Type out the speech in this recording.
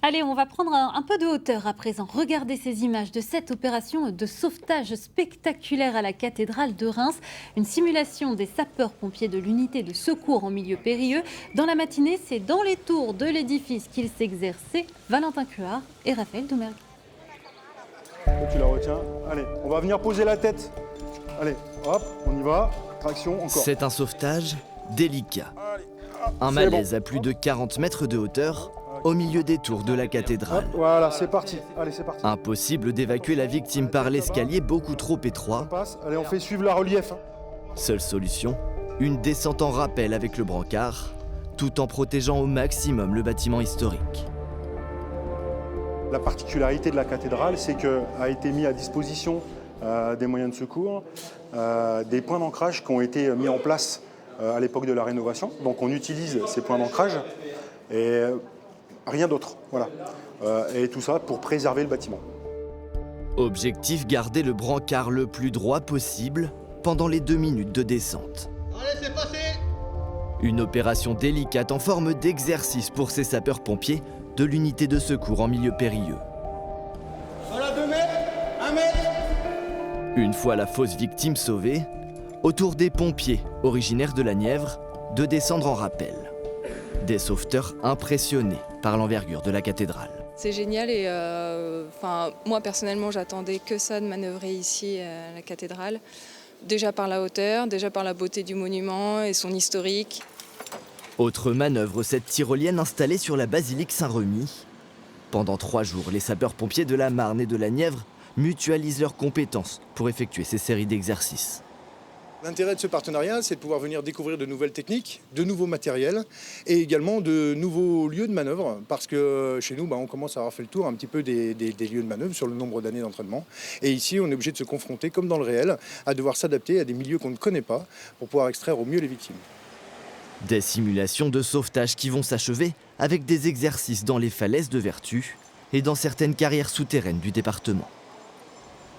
Allez, on va prendre un peu de hauteur à présent. Regardez ces images de cette opération de sauvetage spectaculaire à la cathédrale de Reims. Une simulation des sapeurs-pompiers de l'unité de secours en milieu périlleux. Dans la matinée, c'est dans les tours de l'édifice qu'ils s'exerçaient. Valentin Cuard et Raphaël Doumergue. Toi, tu la retiens. Allez, on va venir poser la tête. Allez, hop, on y va. Traction, encore. C'est un sauvetage délicat. Allez, Un c'est malaise bon. à plus de 40 mètres de hauteur, au milieu des tours de la cathédrale. Hop, voilà, c'est parti. Allez, c'est parti. Impossible d'évacuer la victime par l'escalier beaucoup trop On étroit. passe. Allez, on fait suivre la relief. Seule solution, une descente en rappel avec le brancard, tout en protégeant au maximum le bâtiment historique. La particularité de la cathédrale, c'est qu'a été mis à disposition des moyens de secours, des points d'ancrage qui ont été mis en place à l'époque de la rénovation. Donc on utilise ces points d'ancrage et rien d'autre. Voilà. Et tout ça pour préserver le bâtiment. Objectif, garder le brancard le plus droit possible pendant les 2 minutes de descente. Allez, c'est passé! Une opération délicate en forme d'exercice pour ces sapeurs-pompiers de l'unité de secours en milieu périlleux. Voilà 2 mètres, 1 mètre! Une fois la fausse victime sauvée, au tour des pompiers, originaires de la Nièvre, de descendre en rappel. Des sauveteurs impressionnés par l'envergure de la cathédrale. C'est génial et moi personnellement j'attendais que ça de manœuvrer ici à la cathédrale. Déjà par la hauteur, déjà par la beauté du monument et son historique. Autre manœuvre, cette tyrolienne installée sur la basilique Saint-Remy. Pendant 3 jours, les sapeurs-pompiers de la Marne et de la Nièvre mutualisent leurs compétences pour effectuer ces séries d'exercices. L'intérêt de ce partenariat, c'est de pouvoir venir découvrir de nouvelles techniques, de nouveaux matériels et également de nouveaux lieux de manœuvre parce que chez nous, on commence à avoir fait le tour un petit peu des lieux de manœuvre sur le nombre d'années d'entraînement. Et ici, on est obligé de se confronter, comme dans le réel, à devoir s'adapter à des milieux qu'on ne connaît pas pour pouvoir extraire au mieux les victimes. Des simulations de sauvetage qui vont s'achever avec des exercices dans les falaises de Vertus et dans certaines carrières souterraines du département.